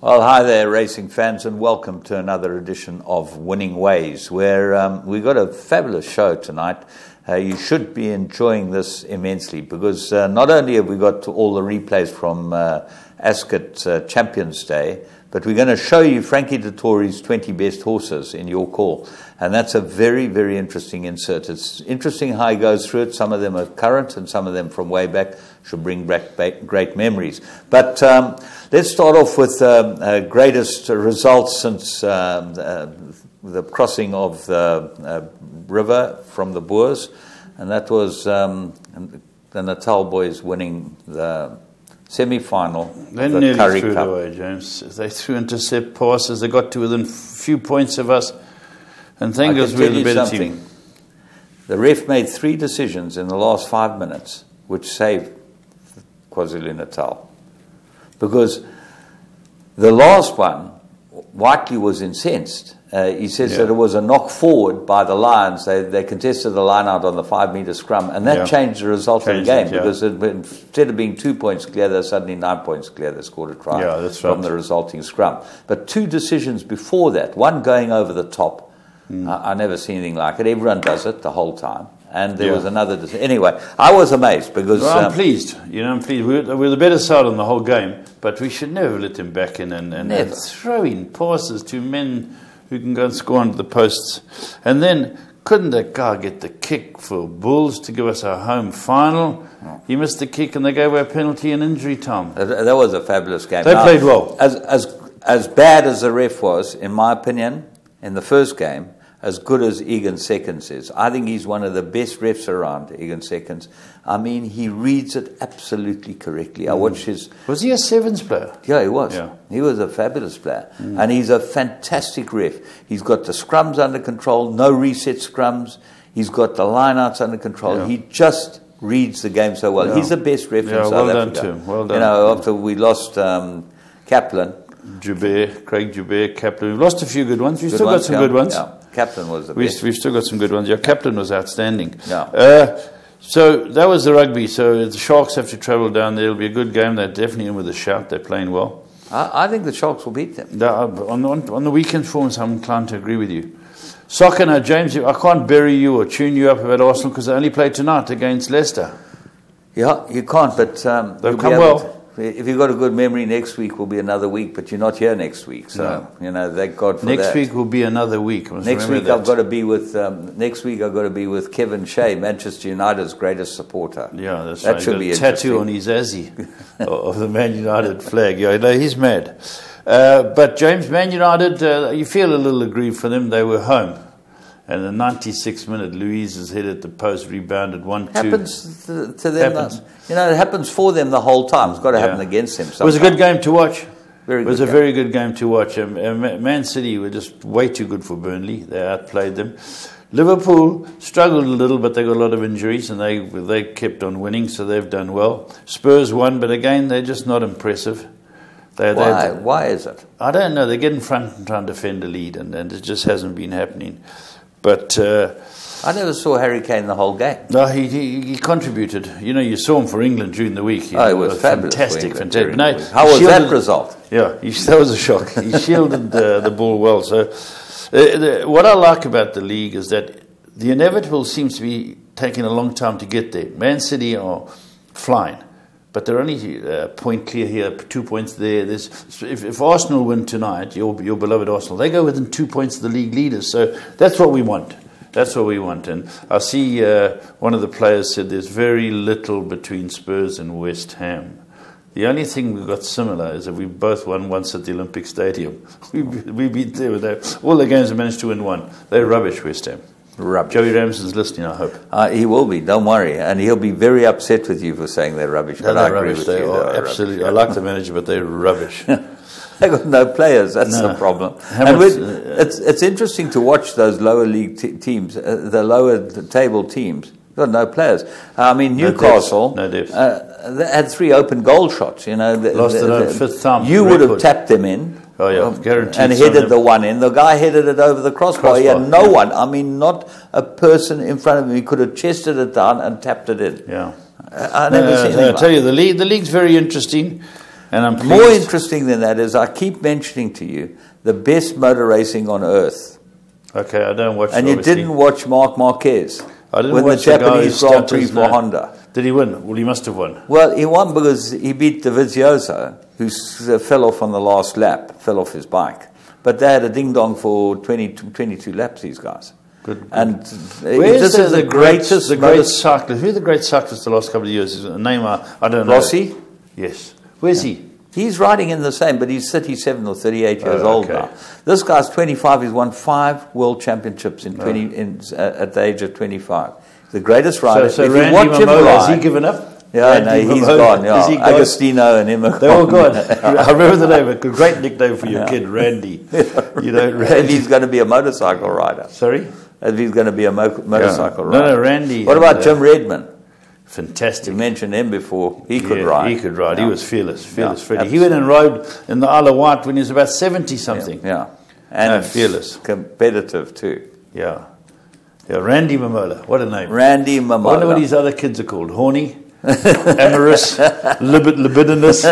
Well, hi there, racing fans, and welcome to another edition of Winning Ways, where we've got a fabulous show tonight. You should be enjoying this immensely because not only have we got all the replays from Ascot Champions Day, but we're going to show you Frankie Dettori's 20 best horses in your call. And that's a very, very interesting insert. It's interesting how he goes through it. Some of them are current and some of them from way back. Should bring back great memories. But let's start off with greatest results since the crossing of the river from the Boers. And that was the Natal boys winning the semi-final. They nearly threw it away, James. They threw intercept passes. They got to within a few points of us. And thank us we're the better team. The ref made 3 decisions in the last 5 minutes, which saved KwaZulu-Natal. Because the last one, Whiteley was incensed. He says that it was a knock forward by the Lions. They contested the line out on the 5-metre scrum, and that changed the result of the game because instead of being 2 points clear, they're suddenly 9 points clear. They scored a try from the resulting scrum. But 2 decisions before that, one going over the top. I never see anything like it. Everyone does it the whole time. And there was another decision. Anyway, I was amazed because... Well, I'm pleased. You know, I'm pleased. We're the better side on the whole game, but we should never let them back in and throwing passes to men who can go and score under the posts. And then, couldn't that guy get the kick for Bulls to give us our home final? He missed the kick and they gave away a penalty in injury time. That was a fabulous game. They played well. As bad as the ref was, in my opinion, in the first game, as good as Egan Seconds is. I think he's one of the best refs around, Egan Seconds. I mean, he reads it absolutely correctly. I watched his... Was he a sevens player? Yeah, he was. Yeah. He was a fabulous player. And he's a fantastic ref. He's got the scrums under control, no reset scrums. He's got the lineouts under control. Yeah. He just reads the game so well. Yeah. He's the best ref in South Africa. Well done to him. Well done. You know, after we lost Kaplan... Craig Joubert, Kaplan. We've lost a few good ones. We've still got some good ones. Yeah. Kaplan was the best. We've still got some good ones. Yeah, Kaplan was outstanding. Yeah. So that was the rugby. So the Sharks have to travel down there. It'll be a good game. They're definitely in with a shout. They're playing well. I think the Sharks will beat them. On the weekend forms, I'm inclined to agree with you. Soccer now, James, I can't bury you or tune you up about Arsenal because they only play tonight against Leicester. Yeah, you can't, but... they've come well. If you've got a good memory, next week will be another week, but you're not here next week. So, you know, thank God for that. Next week will be another week. Next week I've got to be with Kevin Shea, Manchester United's greatest supporter. Yeah, that's right. That should be a tattoo on his Azzy of the Man United flag. Yeah, no, he's mad. But James, Man United, you feel a little aggrieved for them. They were home. And the 96th minute, Louise has hit at the post, rebounded 1-2. Happens to them. You know, it happens for them the whole time. It's got to happen against them sometimes. It was a good game to watch. It was a very good game to watch. Man City were just way too good for Burnley. They outplayed them. Liverpool struggled a little, but they got a lot of injuries, and they kept on winning, so they've done well. Spurs won, but again, they're just not impressive. Why is it? I don't know. They get in front and try and defend a lead, and it just hasn't been happening. But I never saw Harry Kane the whole game. No, he contributed. You know, you saw him for England during the week. It was fabulous. Fantastic. How was that result? Yeah, that was a shock. He shielded the ball well. So, what I like about the league is that the inevitable seems to be taking a long time to get there. Man City are flying, but they're only a point clear here, 2 points there. If Arsenal win tonight, your beloved Arsenal, they go within 2 points of the league leaders. So that's what we want. That's what we want. And I see one of the players said there's very little between Spurs and West Ham. The only thing we've got similar is that we both won once at the Olympic Stadium. We beat them with that. All the games we managed to win one. They're rubbish, West Ham. Rubbish. Joey Ramsden's listening, I hope. He will be, don't worry. And he'll be very upset with you for saying they're rubbish. No, they're rubbish. They are absolutely. I like the manager, but they're rubbish. They've got no players, that's the problem. And it's interesting to watch those lower league teams, the lower table teams. They've got no players. I mean, Newcastle they had 3 open goal shots. You know, lost it on 5th time. You would have tapped them in. Oh, yeah, guaranteed. And headed the one in. The guy headed it over the crossbar. He had no one. I mean, not a person in front of him. He could have chested it down and tapped it in. Yeah. I never seen anything. I tell you, the league's very interesting. And I'm pleased. More interesting than that is I keep mentioning to you the best motor racing on earth. Okay, I don't watch. And you didn't watch Marc Marquez. I didn't win watch the Japanese Grand Prix for Honda. Did he win? Well, he must have won. Well, he won because he beat Dovizioso, who fell off on the last lap, fell off his bike. But they had a ding-dong for 22 laps, these guys. Good. And this is the great cyclist. Who's the great cyclist the last couple of years? Is a name I don't know. Rossi? Yes. Where's he? He's riding in the same, but he's 37 or 38 years old now. This guy's 25. He's won 5 world championships at the age of 25. The greatest rider. So Randy Mamola, has he given up? Yeah, Randy he's gone. Yeah. He Agostino and Emma. They're all gone. I remember the name. A great nickname for your kid, Randy. You know, Randy. If he's going to be a motorcycle rider. Sorry? If he's going to be a motorcycle rider. No, Randy. What about Jim Redman? Fantastic. You mentioned him before. He could ride. He could ride. Yeah. He was fearless. Freddie. He went and rode in the Isle of Wight when he was about 70-something. Yeah. And fearless. Competitive too. Yeah. Yeah, Randy Mamola. What a name. Randy Mamola. I wonder what his other kids are called. Horny? Amorous? Libidinous?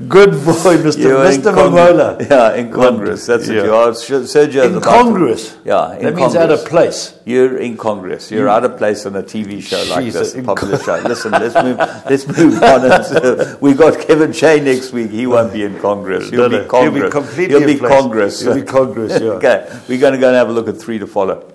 Good boy, Mr. Mamola. Yeah, in Congress. That's what you are. Sergio's in Congress? Yeah, in that means out of place. You're in Congress. You're out of place on a TV show like this, a popular show. Listen, let's move on. We've got Kevin Shea next week. He won't be in Congress. He'll be Congress. He'll be completely He'll be Congress. He'll be Congress, yeah. Okay, we're going to go and have a look at 3 to follow.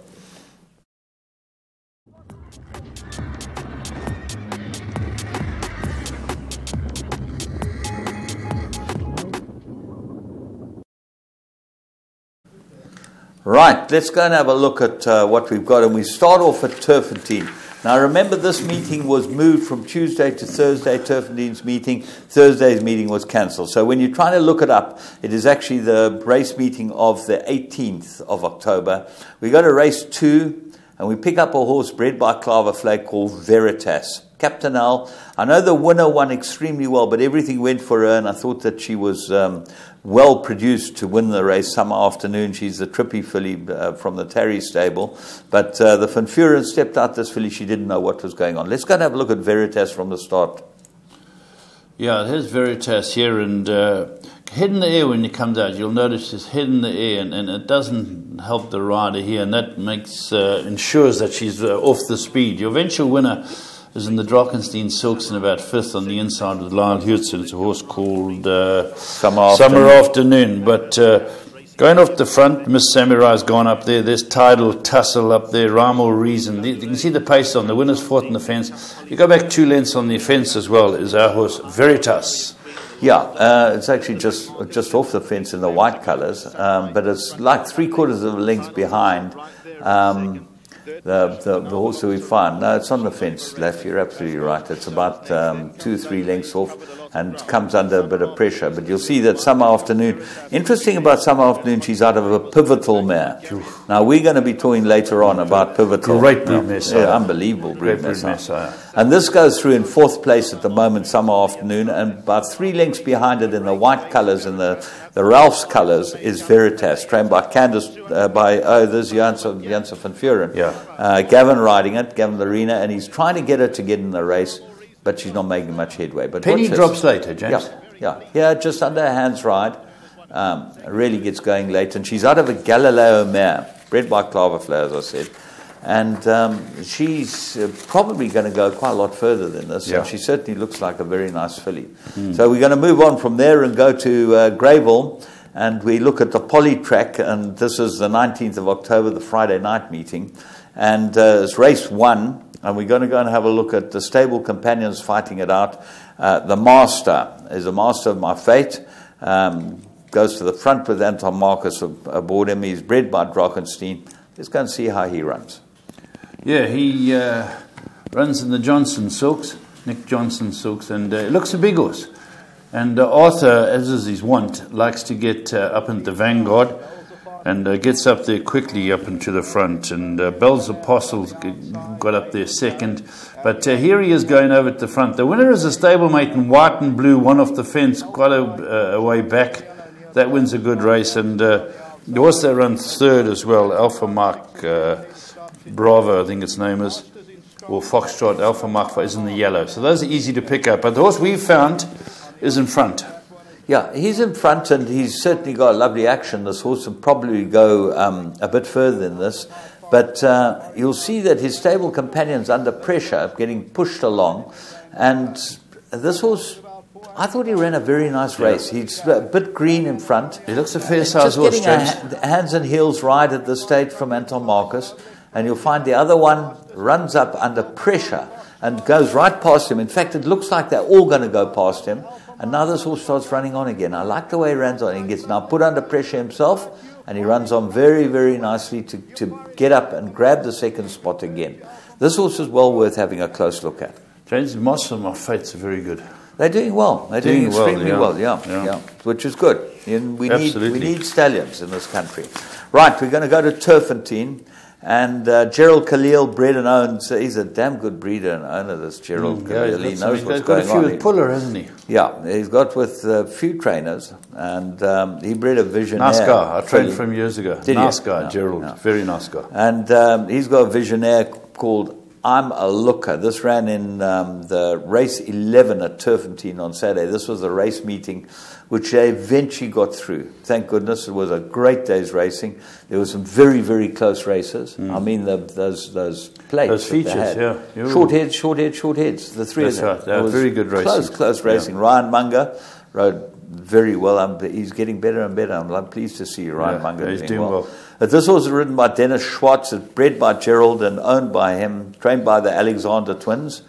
Right, let's go and have a look at what we've got. And we start off at Turpentine. Now, remember, this meeting was moved from Tuesday to Thursday, Turpentine's meeting. Thursday's meeting was cancelled. So when you're trying to look it up, it is actually the race meeting of the 18th of October. We go to race 2, and we pick up a horse bred by Clava Flag called Veritas. Captain Al, I know the winner won extremely well, but everything went for her, and I thought that she was well produced to win the race summer afternoon. She's the trippy filly from the Terry stable. But the Fanfuren stepped out this filly. She didn't know what was going on. Let's go and have a look at Veritas from the start. Yeah, there's Veritas here, and head in the air when he comes out. You'll notice his head in the air, and it doesn't help the rider here, and that makes ensures that she's off the speed. Your eventual winner is in the Drakenstein Silks in about 5th on the inside with Lyle Hudson. It's a horse called Summer Afternoon. But going off the front, Miss Samurai's gone up there. There's Tidal Tussle up there, Rhyme or Reason. You can see the pace on the winner's 4th on the fence. You go back 2 lengths on the fence as well, is our horse Veritas. Yeah, it's actually just off the fence in the white colours, but it's like 3/4 of a length behind the horse that we found. No, it's on the fence, Lef, you're absolutely right. It's about 2 or 3 lengths off and comes under a bit of pressure. But you'll see that Summer Afternoon, interesting about Summer Afternoon, she's out of a Pivotal mare. Now, we're going to be talking later on about Pivotal. Great breed mare. Yeah, unbelievable breed mare. And this goes through in 4th place at the moment, Summer Afternoon, and about 3 lengths behind it in the white colours and the Ralph's colours is Veritas, trained by Candice, there's Janssen van Vuren. Yeah. Gavin riding it, Gavin Larina, and he's trying to get her to get in the race, but she's not making much headway. But Penny drops later, James. Yeah, just under a hand's ride. Really gets going late, and she's out of a Galileo mare, bred by Claverflower, as I said. And she's probably going to go quite a lot further than this. Yeah. And she certainly looks like a very nice filly. So we're going to move on from there and go to Greyville. And we look at the Poly track. And this is the 19th of October, the Friday night meeting. And it's race 1. And we're going to go and have a look at the stable companions fighting it out. The Master is a Master of My Fate. Goes to the front with Anton Marcus aboard him. He's bred by Drakenstein. Let's go and see how he runs. Yeah, he runs in the Johnson Silks, Nick Johnson Silks, and it looks a big horse. And Arthur, as is his wont, likes to get up into the vanguard and gets up there quickly up into the front. And Bell's Apostles got up there second. But here he is going over at the front. The winner is a stablemate in white and blue, one off the fence, quite a way back. That wins a good race. And the horse that runs 3rd as well, Alpha Mark Bravo, I think its name is. or Foxtrot, Alpha Mach is in the yellow. So those are easy to pick up. But the horse we've found is in front. Yeah, he's in front, and he's certainly got a lovely action. This horse will probably go a bit further than this. But you'll see that his stable companion's under pressure, getting pushed along. And this horse, I thought he ran a very nice race. He's a bit green in front. He looks a fair-sized horse, Just getting a hands and heels ride at this stage from Anton Marcus. And you'll find the other one runs up under pressure and goes right past him. In fact, it looks like they're all going to go past him. And now this horse starts running on again. I like the way he runs on. He gets now put under pressure himself, and he runs on very, very nicely to get up and grab the second spot again. This horse is well worth having a close look at. James Moss and my fates are very good. They're doing well. They're doing extremely well, yeah, which is good. And we need stallions in this country. Right, we're going to go to Turfentine. And Gerald Khalil, bred and owned, so he's a damn good breeder and owner, this Gerald Khalil. He knows what's going on. He's got a few with Puller, hasn't he? Yeah, he's got with a few trainers, and he bred a Visionaire. Nice guy. I trained from years ago. Nice guy, yeah, Gerald. Yeah. Very nice guy. And he's got a Visionaire called I'm a Looker. This ran in the race 11 at Turfentine on Saturday. This was a race meeting which they eventually got through. Thank goodness. It was a great day's racing. There were some very, very close races. I mean, those plates. Those features, yeah. Short heads. The three of them. That's right. Very good racing. Close racing. Ryan Munger rode very well. He's getting better and better. I'm pleased to see Ryan Munger doing well. This horse is ridden by Dennis Schwartz. It's bred by Gerald and owned by him, trained by the Alexander twins.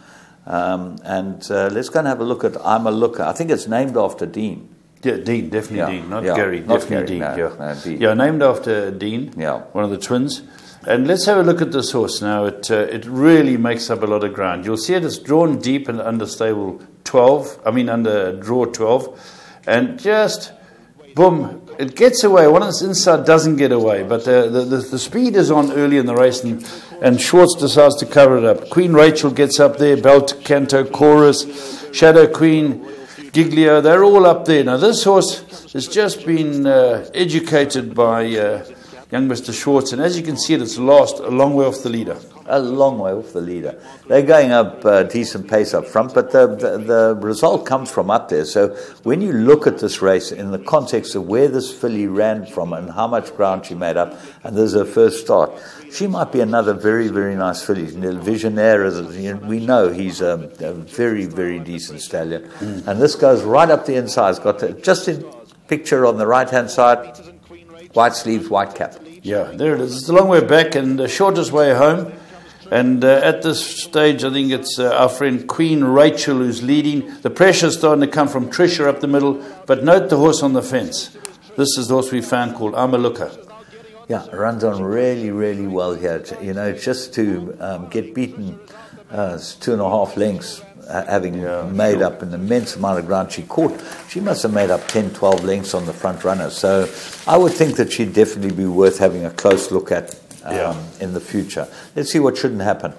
Let's go and have a look at I'm a Looker. I think it's named after Dean. Yeah, Dean, definitely Dean, not Gary. Not Definitely Gary, Dean. Dean. Yeah, named after Dean, one of the twins. And let's have a look at this horse now. It really makes up a lot of ground. You'll see it's drawn deep and under stable 12. Under draw 12. And just, boom, it gets away. One on its inside doesn't get away. But the speed is on early in the race, and Schwartz decides to cover it up. Queen Rachel gets up there, Belt, Canto, Chorus, Shadow Queen, Giglio, they're all up there. Now, this horse has just been educated by young Mr. Schwartz, and as you can see, it's lost a long way off the leader. A long way off the leader. They're going up a decent pace up front, but the result comes from up there. So when you look at this race in the context of where this filly ran from and how much ground she made up, and there's her first start, she might be another very, very nice filly. Visionaire, we know he's a very, very decent stallion. And this goes right up the inside. It's got just in picture on the right-hand side, white sleeves, white cap. Yeah, there it is. It's a long way back and the shortest way home. And at this stage, I think it's our friend Queen Rachel who's leading. The pressure's starting to come from Trisha up the middle. But note the horse on the fence. This is the horse we found called I'm a Looker. Yeah, it runs on really, really well here. Just to get beaten 2.5 lengths, having made up an immense amount of ground she caught. She must have made up 10, 12 lengths on the front runner. So I would think that she'd definitely be worth having a close look at in the future. Let's see what shouldn't happen.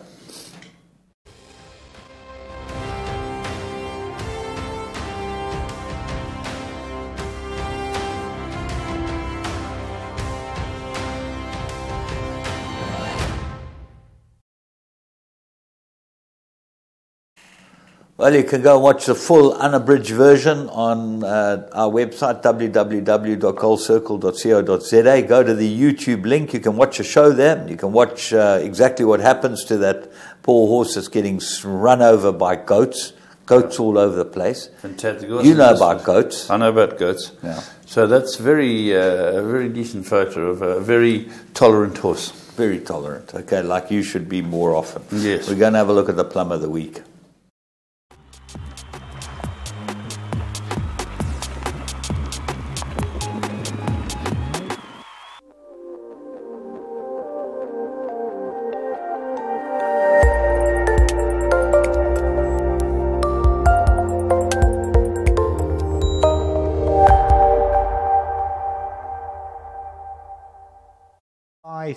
Well, you can go and watch the full unabridged version on our website, www.goldcircle.co.za. Go to the YouTube link. You can watch a show there. You can watch exactly what happens to that poor horse that's getting run over by goats. Goats all over the place. Fantastic. You know about goats. I know about goats. Yeah. So that's a very decent photo of a very tolerant horse. Very tolerant. Okay, like you should be more often. Yes. We're going to have a look at the plum of the week.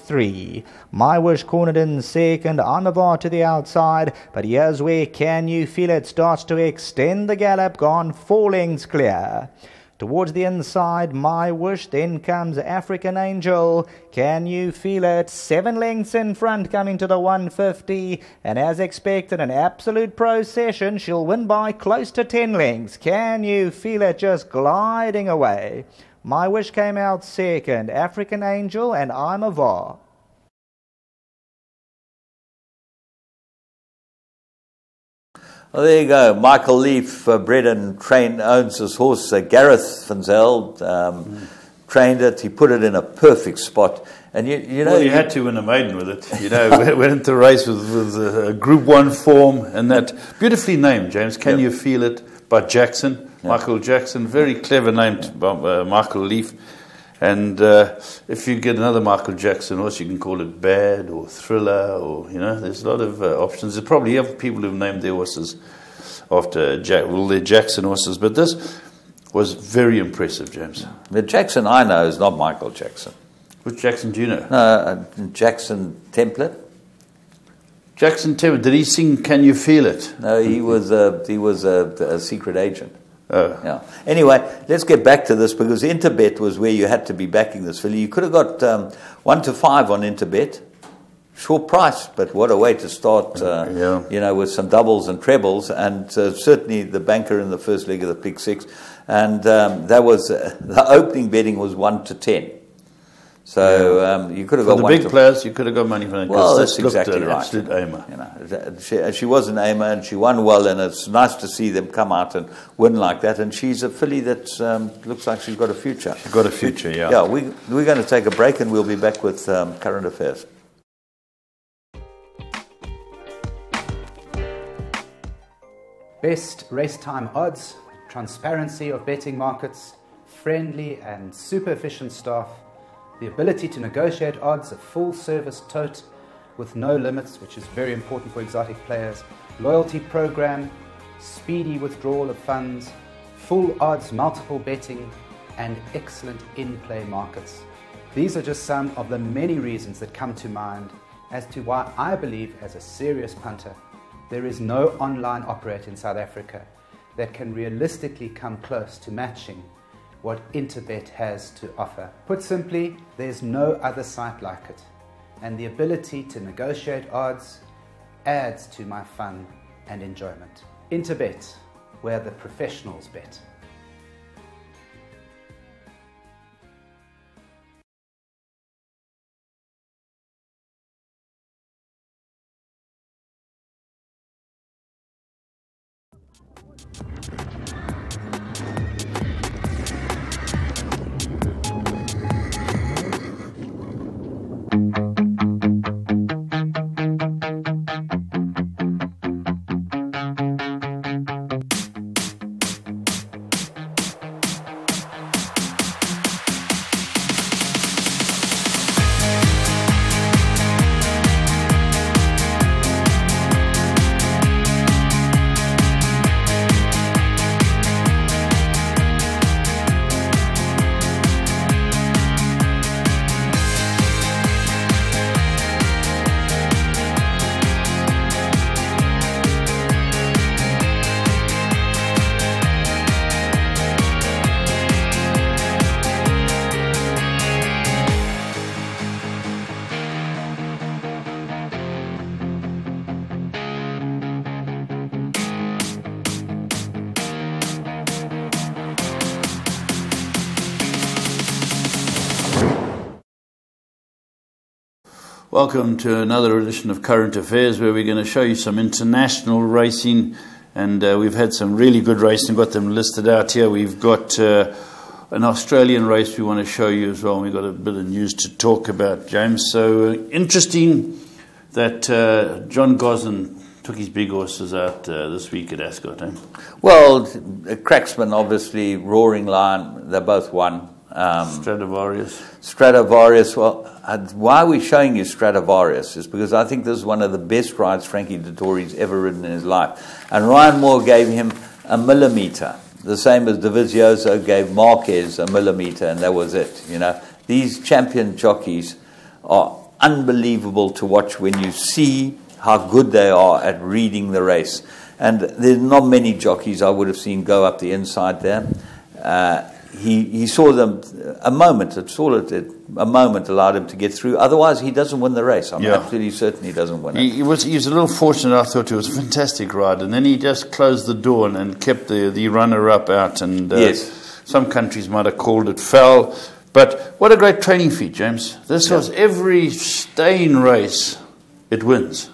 Three. My Wish cornered in second, Anavar to the outside, but here's where Can You Feel It starts to extend the gallop, gone 4 lengths clear. Towards the inside, My Wish, then comes African Angel. Can you feel it? 7 lengths in front coming to the 150. And as expected, an absolute procession. She'll win by close to 10 lengths. Can you feel it just gliding away? My Wish came out second. African Angel and I'm a Var. Well, there you go. Michael Leaf, bred and trained, owns this horse. Gareth Van Zyl trained it. He put it in a perfect spot. And you know, well, you had to win a maiden with it. You know, went into the race with a Group 1 form, and that beautifully named, James. Can You Feel It by Jackson, Michael Jackson. Very clever named by Michael Leaf. And if you get another Michael Jackson horse, you can call it Bad or Thriller, or, you know, there's a lot of options. There probably have people who've named their horses after their Jackson horses, but this was very impressive, James. The Jackson I know is not Michael Jackson. Which Jackson do you know? Jackson Template. Jackson Template. Did he sing Can You Feel It? No, he was a secret agent. Oh. Yeah. Anyway, let's get back to this, because Interbet was where you had to be backing this filly. You could have got 1 to 5 on Interbet, short price, but what a way to start! You know, with some doubles and trebles, and certainly the banker in the first leg of the Pick Six, and that was the opening betting was 1 to 10. So you could have got the one big players. You could have got money from them. Well, that's exactly right. Absolute aimer. You know, she was an aimer, and she won well, and it's nice to see them come out and win like that. And she's a filly that looks like she's got a future. She's got a future, yeah. Yeah, we're going to take a break, and we'll be back with current affairs. Best race time odds, transparency of betting markets, friendly and super efficient staff, the ability to negotiate odds, a full service tote with no limits, which is very important for exotic players, loyalty program, speedy withdrawal of funds, full odds, multiple betting, and excellent in-play markets. These are just some of the many reasons that come to mind as to why I believe, as a serious punter, there is no online operator in South Africa that can realistically come close to matching what Interbet has to offer. Put simply, there's no other site like it, and the ability to negotiate odds adds to my fun and enjoyment. Interbet, where the professionals bet. Welcome to another edition of Current Affairs, where we're going to show you some international racing, and we've had some really good racing. Got them listed out here. We've got an Australian race we want to show you as well, and we've got a bit of news to talk about, James. So interesting that John Gosden took his big horses out this week at Ascot, eh? Well, Cracksman, obviously, Roaring Lion, they both won. Stradivarius. Well, why are we showing you Stradivarius is because I think this is one of the best rides Frankie Dettori's ever ridden in his life. And Ryan Moore gave him a millimetre, the same as Dovizioso gave Marquez a millimetre, and that was it. You know, these champion jockeys are unbelievable to watch when you see how good they are at reading the race. And there's not many jockeys I would have seen go up the inside there. he saw them a moment. It's all a moment allowed him to get through. Otherwise, he doesn't win the race. I'm absolutely certain he doesn't win it. He was a little fortunate. I thought it was a fantastic ride, and then he just closed the door and kept the runner-up out. And some countries might have called it foul, but what a great training feat, James. This was every staying race, it wins.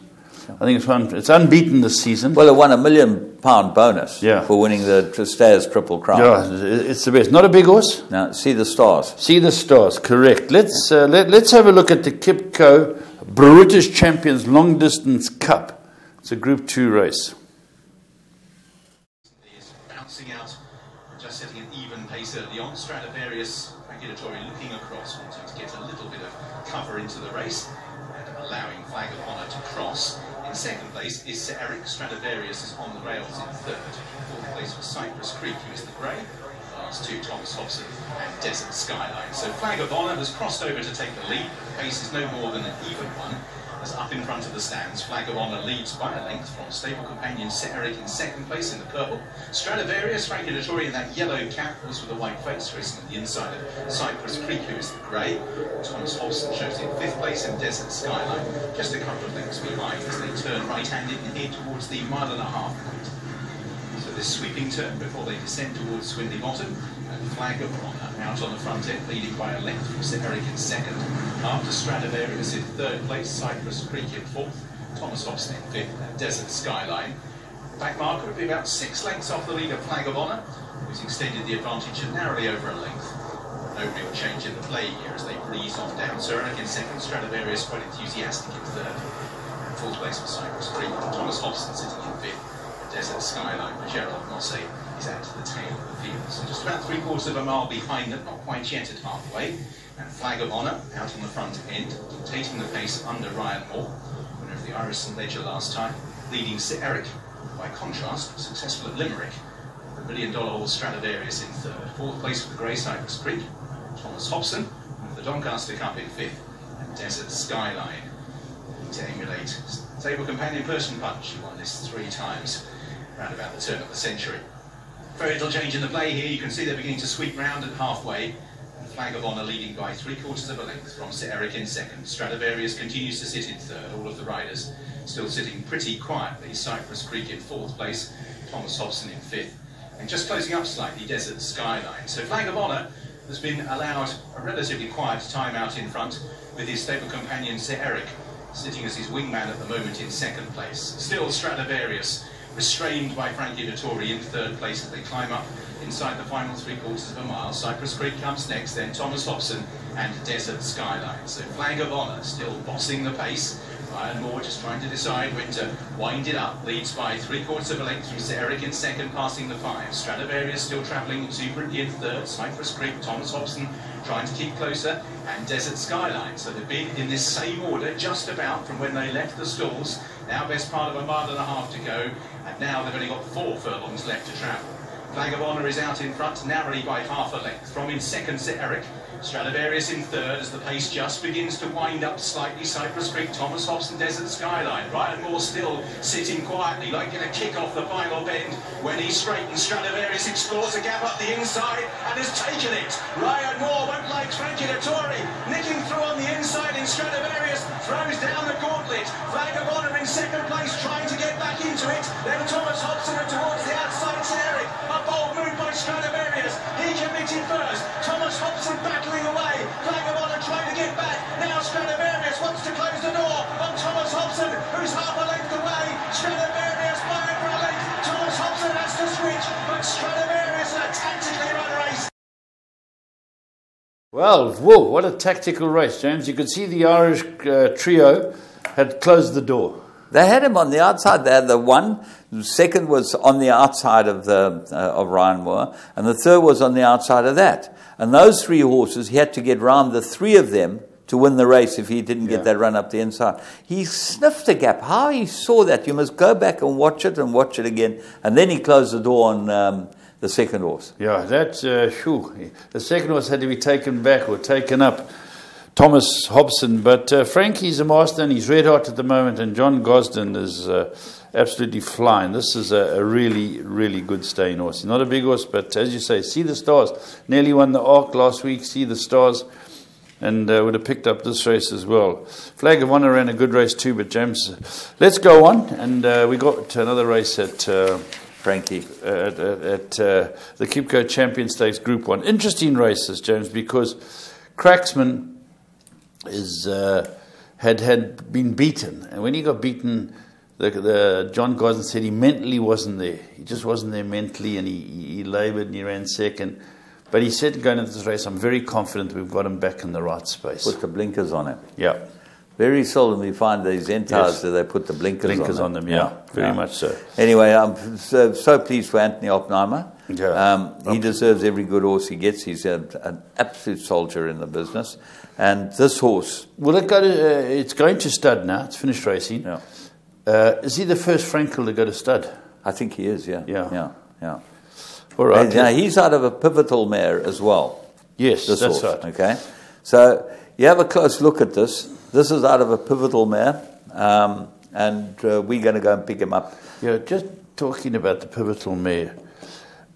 I think it's fun. It's unbeaten this season. Well, it won £1 million bonus for winning the Stayers Triple Crown. Yeah, it's the best. Not a big horse. Now, See the Stars. See the Stars, correct. Let's have a look at the Kipco British Champions Long Distance Cup. It's a Group 2 race. He's bouncing out, just setting an even pace early on. Stradivarius, Regulatory looking across, wanting to get a little bit of cover into the race and allowing Flag of Honour to cross. In second place is Sir Eric. Stradivarius is on the rails in third. Fourth place for Cypress Creek, who is the grey. Last two, Thomas Hobson and Desert Skyline. So Flag of Honour has crossed over to take the lead. The pace is no more than an even one. As up in front of the stands, Flag of Honour leads by a length from stable companion Sir Eric in second place in the purple. Stradivarius, Regulatory in that yellow cap, was with a white face, racing at the inside of Cypress Creek, who is the grey. Thomas Hobson shows in fifth place in Desert Skyline, just a couple of lengths behind as they turn right-handed and head towards the 1.5 mile point. So this sweeping turn before they descend towards Swindley Bottom, and Flag of Honour out on the front end, leading by a length from Sir Eric in second. After Stradivarius in third place, Cypress Creek in fourth, Thomas Hobson in fifth, and Desert Skyline. Back marker would be about 6 lengths off the lead of Flag of Honour, who's extended the advantage narrowly over a length. No real change in the play here as they breeze on down. Sir Eric in second, Stradivarius quite enthusiastic in third. And fourth place for Cypress Creek, Thomas Hobson sitting in fifth. Desert Skyline for Gerald Mossé is out to the tail of the field. So just about 3/4 mile behind them, not quite yet at halfway. And Flag of Honour out on the front end, dictating the pace under Ryan Moore, winner of the Irish St Ledger last time, leading Sir Eric. By contrast, successful at Limerick. The $1 million horse Stradivarius in third. Fourth place for the Grey Cypress Creek, Thomas Hobson, with the Doncaster Cup in fifth, and Desert Skyline to emulate stable companion Person Punch, who won this 3 times. Round about the turn of the century. Very little change in the play here. You can see they're beginning to sweep round at halfway. And Flag of Honour leading by 3/4 length from Sir Eric in second. Stradivarius continues to sit in third. All of the riders still sitting pretty quietly. Cypress Creek in fourth place. Thomas Hobson in fifth. And just closing up slightly, Desert Skyline. So Flag of Honour has been allowed a relatively quiet time out in front with his stable companion Sir Eric sitting as his wingman at the moment in second place. Still Stradivarius restrained by Frankie Dettori in third place as they climb up inside the final 3/4 mile. Cypress Creek comes next, then Thomas Hobson and Desert Skyline. So Flag of Honour still bossing the pace. Ryan Moore just trying to decide when to wind it up. Leads by 3/4 length from Sir Eric in second, passing the 5. Stradivarius still travelling exuberantly in third. Cypress Creek, Thomas Hobson trying to keep closer, and Desert Skyline. So they've been in this same order just about from when they left the stalls. Now best part of 1.5 miles to go, and now they've only got 4 furlongs left to travel. Flag of Honour is out in front, narrowly by half a length. From in second, Sir Eric. Stradivarius in third as the pace just begins to wind up slightly. Cypress Creek, Thomas Hobson, Desert Skyline. Ryan Moore still sitting quietly, like going to kick off the final bend. When he straightens, Stradivarius explores a gap up the inside and has taken it. Ryan Moore won't like Frankie Dettori. Nicking through on the inside in Stradivarius, throws down the gauntlet. Flag of Honour in second place, trying to get back into it. Then Thomas Hobson towards the outside, Sir Eric. A bold move by Stradivarius. He committed first. Thomas Hobson battling away. Flag of Honour trying to get back. Now Stradivarius wants to close the door on Thomas Hobson, who's half a length away. Stradivarius by over a length. Thomas Hobson has to switch, but Stradivarius in a tactically run race. Well, whoa, what a tactical race, James. You could see the Irish trio had closed the door. They had him on the outside. They had the one. The second was on the outside of Ryan Moore, and the third was on the outside of that. And those 3 horses, he had to get round the 3 of them to win the race if he didn't get that run up the inside. He sniffed a gap. How he saw that, you must go back and watch it again. And then he closed the door on the second horse. Yeah, that's, the second horse had to be taken back or taken up. Thomas Hobson. But Frankie's a master and he's red hot at the moment, and John Gosden is absolutely flying. This is a really, really good staying horse. He's not a big horse, but as you say, See the Stars. Nearly won the Arc last week, See the Stars, and would have picked up this race as well. Flag of Honour ran a good race too, but James, let's go on. And we got another race at Frankie. At the Kipco Champion Stakes Group 1. Interesting races, James, because Cracksman had been beaten, and when he got beaten, the John Gosden said he mentally wasn't there. He just wasn't there mentally, and he laboured and he ran second. But he said going into this race, I'm very confident we've got him back in the right space. Put the blinkers on him. Yeah. Very seldom we find these Zentars that they put the blinkers on them. Yeah, very much so. Anyway, I'm so pleased for Anthony Oppenheimer. Yeah. He deserves every good horse he gets. He's an absolute soldier in the business. And this horse... Will it go to... it's going to stud now. It's finished racing. Yeah. Is he the first Frankel to go to stud? I think he is, yeah. Yeah. All right. And, he's out of a pivotal mare as well. Yes, this that's horse, right. Okay. So you have a close look at this. This is out of a pivotal mare. And we're going to go and pick him up. Yeah, just talking about the pivotal mare.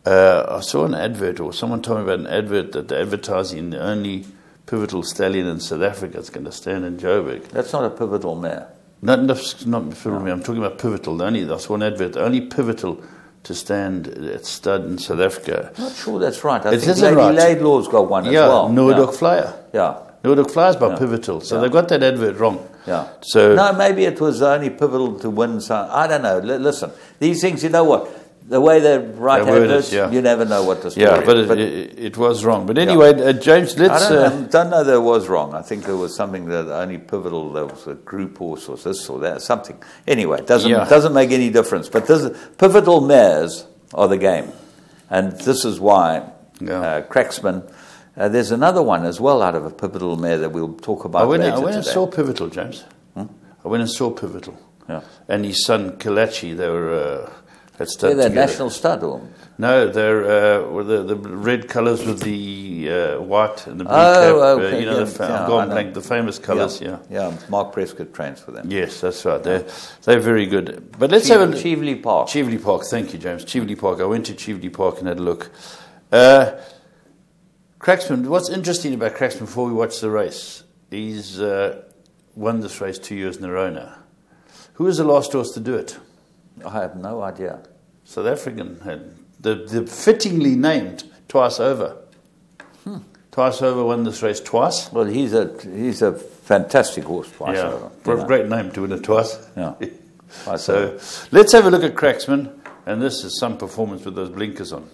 I saw an advert, or someone told me about an advert that they're advertising the only pivotal stallion in South Africa is going to stand in Joburg. That's not a pivotal mare. No, not pivotal mare. I'm talking about pivotal. I saw an advert, the only pivotal to stand at stud in South Africa. I'm not sure that's right. I it think isn't right. Lady Laidlaw's got one as well. Noordhoek Flyer. Yeah. Noordhoek Flyer's by pivotal. So they've got that advert wrong. Yeah. So no, maybe it was only pivotal to win. So I don't know. Listen, these things, you know what? The way they write adverts, you never know what the story is. But it was wrong. But anyway, James, let's... I don't know that it was wrong. I think there was something that only pivotal, there was a group horse or this or that, something. Anyway, it doesn't make any difference. But pivotal mares are the game. And this is why Cracksman... there's another one as well out of a pivotal mare that we'll talk about later today. I went and saw Pivotal, James. I went and saw Pivotal. Yeah. And his son, Kalachi, they were... they're National Stud, or? No, they're the red colours with the white and the blue cap. Okay. The famous colours. Yeah. Mark Prescott trains for them. Yes, that's right. They're very good. But let's have a Cheveley Park. Cheveley Park. Thank you, James. Cheveley Park. I went to Cheveley Park and had a look. Cracksman. What's interesting about Cracksman before we watch the race? He's won this race 2 years in a row now. Who was the last horse to do it? I have no idea. South African had the fittingly named Twice Over. Twice Over won this race twice. Well, he's a fantastic horse. Twice Over. Great name to win it twice. Yeah. So let's have a look at Cracksman, and this is some performance with those blinkers on.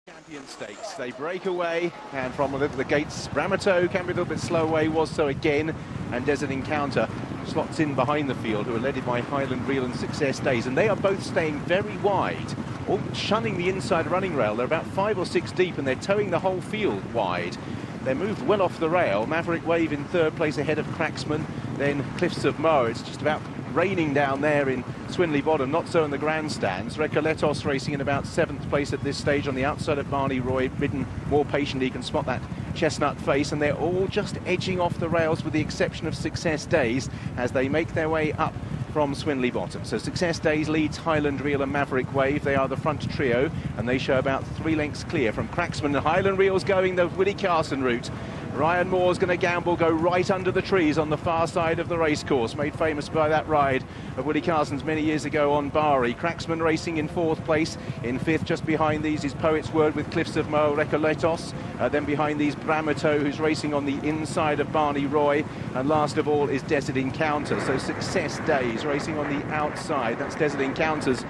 Champion Stakes. They break away, and from the gates, Bramato can be a little bit slow away, was so again, and Desert Encounter slots in behind the field, who are led by Highland Reel and Success Days, and they are both staying very wide, all shunning the inside running rail. They're about 5 or 6 deep, and they're towing the whole field wide. They're moved well off the rail. Maverick Wave in 3rd place ahead of Cracksman, then Cliffs of Moher. It's just about raining down there in Swinley Bottom, not so in the grandstands. Recoletos racing in about 7th place at this stage on the outside of Barney Roy, ridden more patiently. You can spot that chestnut face, and they're all just edging off the rails with the exception of Success Days as they make their way up from Swinley Bottom. So Success Days leads Highland Reel and Maverick Wave. They are the front trio, and they show about 3 lengths clear from Cracksman. And Highland Reel's going the Willie Carson route. Ryan Moore's going to gamble, go right under the trees on the far side of the racecourse, made famous by that ride of Willie Carson's many years ago on Bari. Cracksman racing in 4th place. In 5th, just behind these, is Poet's Word with Cliffs of Moher, Recoletos. Then behind these, Bramato, who's racing on the inside of Barney Roy. And last of all is Desert Encounter. So Success Days racing on the outside. That's Desert Encounter's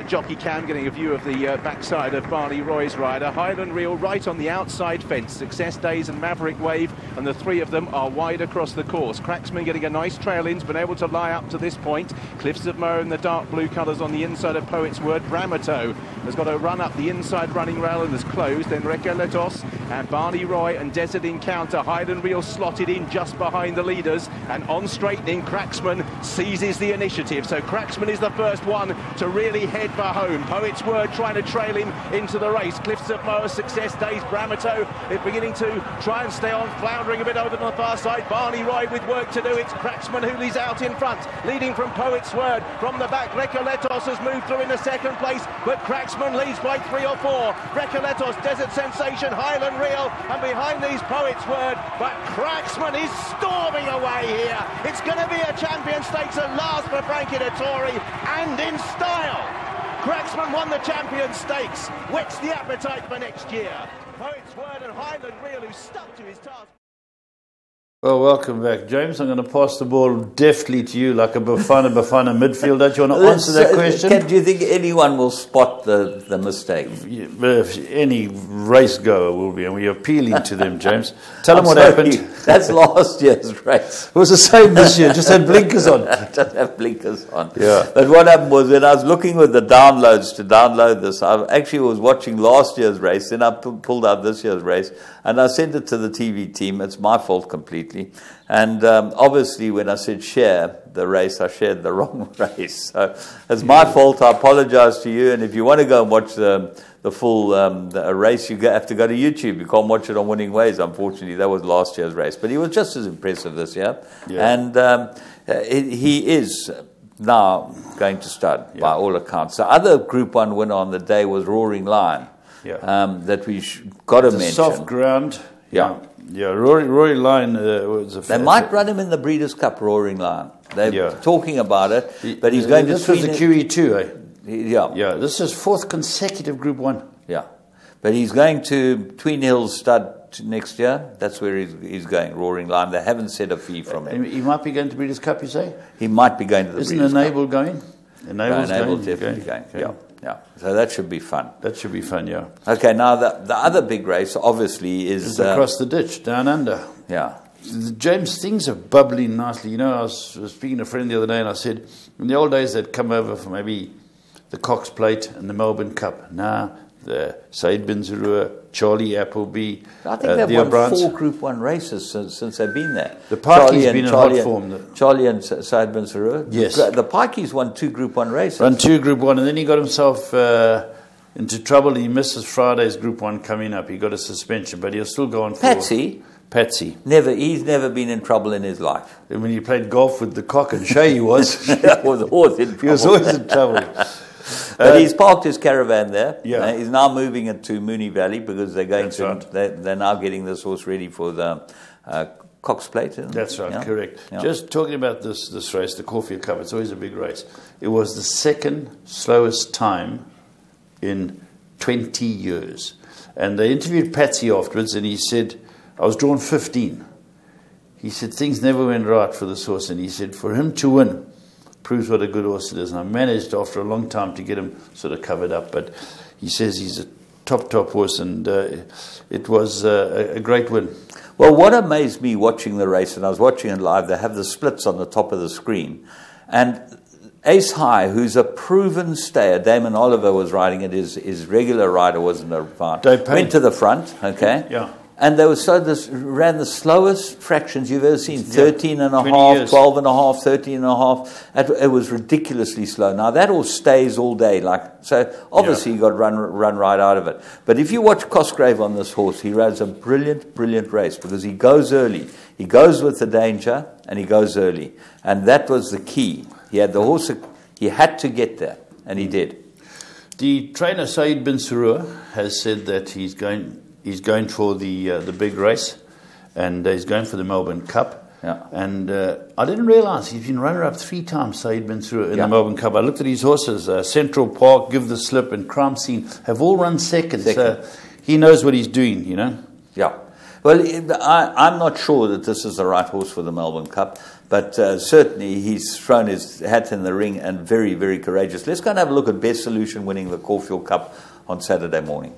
jockey cam, getting a view of the backside of Barney Roy's rider. Highland Reel right on the outside fence. Success Days and Maverick Wave, and the 3 of them are wide across the course. Cracksman getting a nice trail in, has been able to lie up to this point. Cliffs of Moher in the dark blue colours on the inside of Poet's Word. Bramato has got to run up the inside running rail and is closed. Then Recoletos and Barney Roy and Desert Encounter. Highland Reel slotted in just behind the leaders, and on straightening, Cracksman seizes the initiative. So Cracksman is the first one to really head for home. Poet's Word trying to trail him into the race. Cliffs of Moher, Success Days, Bramato is beginning to try and stay on, floundering a bit over on the far side. Barney Roy with work to do. It's Cracksman who leads out in front, leading from Poet's Word. From the back, Recoletos has moved through into second place, but Cracksman leads by 3 or 4. Recoletos, Desert Sensation, Highland Reel, and behind these Poet's Word, but Cracksman is storming away here. It's going to be a champion stakes at last for Frankie Dettori, and in style. Cracksman won the champion stakes, whets the appetite for next year. Poet's Word and Highland Reel, who stuck to his task. Well, welcome back, James. I'm going to pass the ball deftly to you like a Bafana midfielder. Do you want to answer that question? Do you think anyone will spot the mistake? Any race goer will be, and we're appealing to them, James. Tell them what happened. That's last year's race. It was the same this year, just had blinkers on. Just have blinkers on. Yeah. But what happened was, when I was looking with the downloads to download this, I actually was watching last year's race, then I pulled out this year's race, and I sent it to the TV team. It's my fault completely. And obviously, when I said share the race, I shared the wrong race. So it's my fault. I apologize to you. And if you want to go and watch the full race, you have to go to YouTube. You can't watch it on Winning Ways, unfortunately. That was last year's race. But he was just as impressive this year. Yeah. And he is now going to start, by all accounts. The other Group 1 winner on the day was Roaring Lion, that we got to mention. Soft ground. Yeah. Yeah, Roaring Lion was a... They might run him in the Breeders' Cup, Roaring Lion. They're talking about it, but he's going to... This was the QE2, eh? Yeah. Yeah, this is 4th consecutive Group 1. Yeah. But he's going to Tween Hills Stud next year. That's where he's going, Roaring Lion. They haven't set a fee from him. He might be going to Breeders' Cup, you say? He might be going to the Breeders' Cup. Isn't Enable going? Enable's definitely going. Yeah. Yeah, so that should be fun. That should be fun, yeah. Okay, now the other big race, obviously, is... across the ditch, down under. Yeah. James, things are bubbling nicely. You know, I was speaking to a friend the other day, and I said, in the old days, they'd come over for maybe the Cox Plate and the Melbourne Cup. Now, the Said Bin Zurua, Charlie Appleby, I think they've won 4 Group 1 races since they've been there. The Pikey's been in hot form. Charlie and Said Bin Zurua. Yes. The Pikey's won 2 Group 1 races. Won 2 Group 1, and then he got himself into trouble. He misses Friday's Group 1 coming up. He got a suspension, but he'll still go on for... Patsy. He's never been in trouble in his life. And when he played golf with the Cock and Shay, he was. He was always in trouble. He was always in trouble. But he's parked his caravan there. Yeah. He's now moving it to Moonee Valley because they're going That's they're now getting this horse ready for the Cox Plate. That's right, correct. Yeah. Just talking about this race, the Caulfield Cup, it's always a big race. It was the 2nd slowest time in 20 years. And they interviewed Patsy afterwards, and he said, I was drawn 15. He said, things never went right for this horse. And he said, for him to win proves what a good horse it is. And I managed after a long time to get him sort of covered up. But he says he's a top horse, and it was a great win. Well, what amazed me watching the race, and I was watching it live, they have the splits on the top of the screen. And Ace High, who's a proven stayer, Damon Oliver was riding it, his regular rider wasn't a part. Went to the front, okay? Yeah. And they ran the slowest fractions you've ever seen, 13 and a half, 12 and a half, 13 and a half. It was ridiculously slow. Now, that all stays all day. So obviously you got to run right out of it. But if you watch Cosgrave on this horse, he rides a brilliant, brilliant race because he goes early. He goes with the danger and he goes early. And that was the key. He had the horse, he had to get there, and he did. The trainer, Said Bin Zurua, has said that he's going for the big race, and he's going for the Melbourne Cup. Yeah. And I didn't realise he's been runner-up 3 times, Said Bin Zurua, in the Melbourne Cup. I looked at his horses, Central Park, Give the Slip, and Crime Scene, have all run second. So he knows what he's doing, you know. Yeah. Well, I'm not sure that this is the right horse for the Melbourne Cup, but certainly he's thrown his hat in the ring and very, very courageous. Let's go and have a look at Best Solution winning the Caulfield Cup on Saturday morning.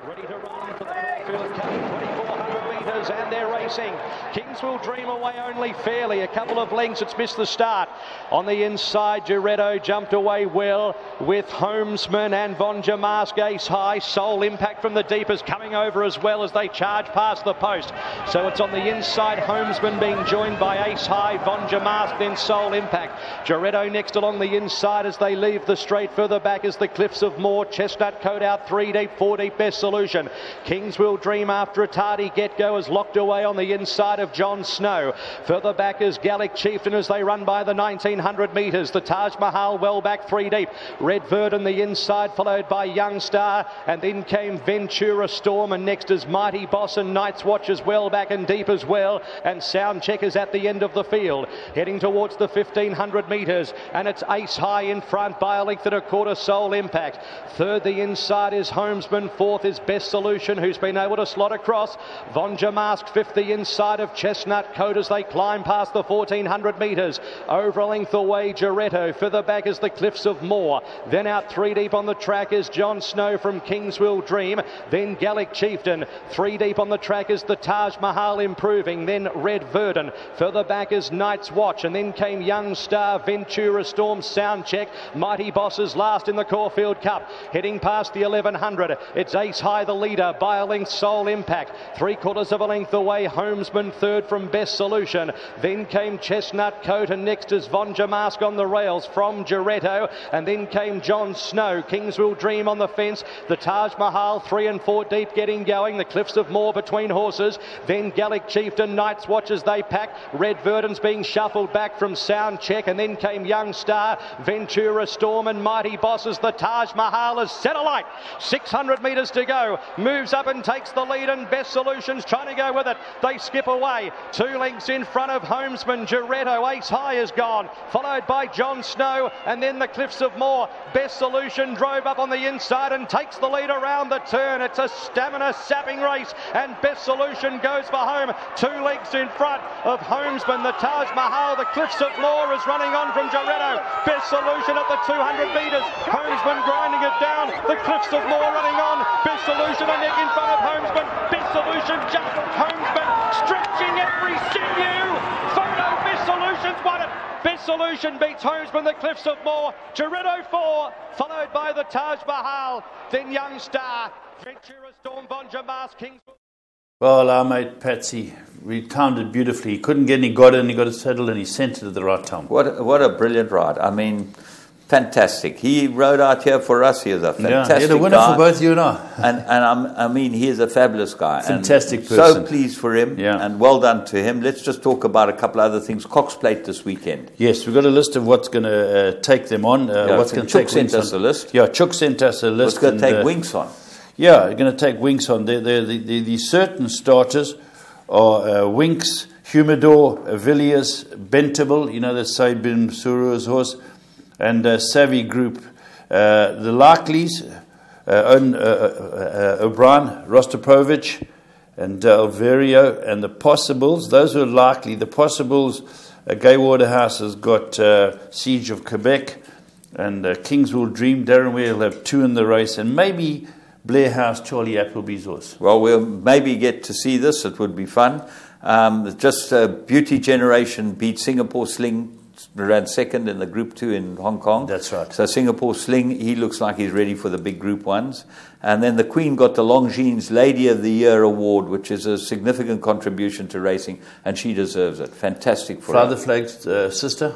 Ready to run for the Caulfield Cup, 2,400 metres, and they're racing. King's Kings Will Dream away only fairly. A couple of lengths, it's missed the start. On the inside, Giretto jumped away well with Homesman and Von Jamask ace high. Soul Impact from the deepest coming over as well as they charge past the post. So it's on the inside, Homesman being joined by ace high, Von Jamask, then Soul Impact. Giretto next along the inside as they leave the straight. Further back is the Cliffs of Moor. Chestnut Coat out 3 deep, 4 deep, Best Solution. Kings Will Dream after a tardy get-go is locked away on the inside of John Snow. Further back is Gallic Chieftain as they run by the 1900 metres. The Taj Mahal well back 3 deep. Red Verd on the inside, followed by Young Star, and then came Ventura Storm, and next is Mighty Boss and Night's Watch as well back and deep as well, and Sound Check is at the end of the field, heading towards the 1500 metres, and it's ace high in front by a length and a quarter, Soul Impact. Third the inside is Homesman, fourth is Best Solution, who's been able to slot across. Von Jamask fifth the inside of Chestnut Coat as they climb past the 1400 metres. Over a length away Giretto, further back is the Cliffs of Moor, then out 3 deep on the track is John Snow from Kings Will Dream, then Gallic Chieftain. 3 deep on the track is the Taj Mahal improving, then Red Verdon. Further back is Night's Watch, and then came Young Star, Ventura Storm, Sound Check. Mighty Bosses last in the Caulfield Cup, heading past the 1100. It's ace high the leader by a length, Soul Impact. 3/4 of a length away, Homesman third from Best Solution. Then came Chestnut Coat, and next is Von Jamask on the rails from Giretto, and then came John Snow. Kings Will Dream on the fence. The Taj Mahal 3 and 4 deep getting going. The Cliffs of Moor between horses. Then Gallic Chieftain, Night's Watch as they pack. Red Verdon's being shuffled back from Sound Check, and then came Young Star, Ventura Storm and Mighty Bosses. The Taj Mahal is set alight. 600 metres to go. Moves up and takes the lead, and Best Solutions trying to go with it. They skip away. 2 lengths in front of Homesman. Giretto ace high is gone, followed by John Snow, and then the Cliffs of Moor. Best Solution drove up on the inside and takes the lead around the turn. It's a stamina sapping race, and Best Solution goes for home. 2 lengths in front of Homesman. The Taj Mahal, the Cliffs of Moor is running on from Giretto. Best Solution at the 200 metres. Homesman grinding it down. The Cliffs of Moor running on. Best Solution a neck in front of Homesman. Best Solution just Homesman stretching every sinew. Photo, Best Solution's won it. Best Solution beats Homesman, the Cliffs of Moor. Giretto 4, followed by the Taj Mahal. Then Young Star, Ventura Storm, Von Jamask, Kings. Well, our mate Patsy, we timed it beautifully. He couldn't get any, got it, and he got it settled, and he sent it at the right time. What a brilliant ride. I mean, fantastic. He rode out here for us. He is a fantastic he's a winner guy. for both you and I. I mean, he is a fabulous guy. Fantastic and person. So pleased for him, Yeah. and well done to him. Let's just talk about a couple other things. Cox Plate this weekend. Yes, we've got a list of what's going to take them on. What's going to take sent us a list. Yeah, Chook sent us a list. What's going to take Winks on? Yeah, we're going to take Winks on. The certain starters are Winks, Humidor, Villiers, Bentable, you know, that's Sabin Suru's horse, and Savvy Group. The likelies, O'Brien, Rostropovich, and Alverio, and the possibles, those who are likely. The possibles, Gay Waterhouse has got Siege of Quebec, and Kings Will Dream. Darren Weir will have 2 in the race, and maybe Blair House, Charlie Appleby's horse. Well, we'll maybe get to see this. It would be fun. Just Beauty Generation beat Singapore Sling, ran second in the Group 2 in Hong Kong. That's right. So Singapore Sling, he looks like he's ready for the big Group 1s. And then the Queen got the Longines Lady of the Year award, which is a significant contribution to racing, and she deserves it. Fantastic for her. Father Flag's sister,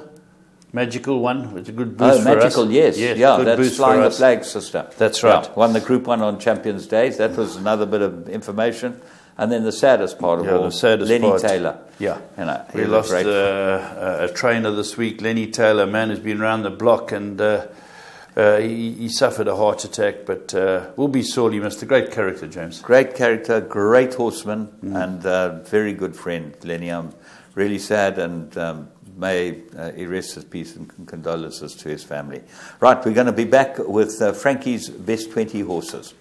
Magical one, with a good boost for Magical, us. yes. Yeah, good that's boost Flying for the us. Flag sister. That's right. Yeah, won the Group 1 on Champions Days. That was another bit of information. And then the saddest part of all, the saddest Lenny part. Taylor. Yeah. You know, We lost a trainer this week, Lenny Taylor, a man who's been around the block, and he suffered a heart attack, but will be sorely missed. A great character, James. Great character, great horseman, and very good friend, Lenny. I'm really sad, and may he rest his peace, and condolences to his family. Right, we're going to be back with Frankie's Best 20 Horses.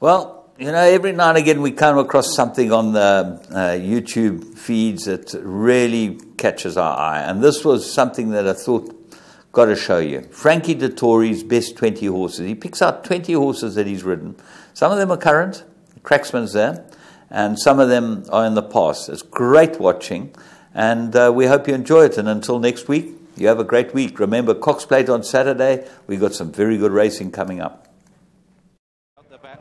Well, you know, every now and again we come across something on the YouTube feeds that really catches our eye. And this was something that I thought, got to show you. Frankie Dettori's best 20 horses. He picks out 20 horses that he's ridden. Some of them are current, Cracksman's there, and some of them are in the past. It's great watching, and we hope you enjoy it. And until next week, you have a great week. Remember, Cox Plate on Saturday. We've got some very good racing coming up.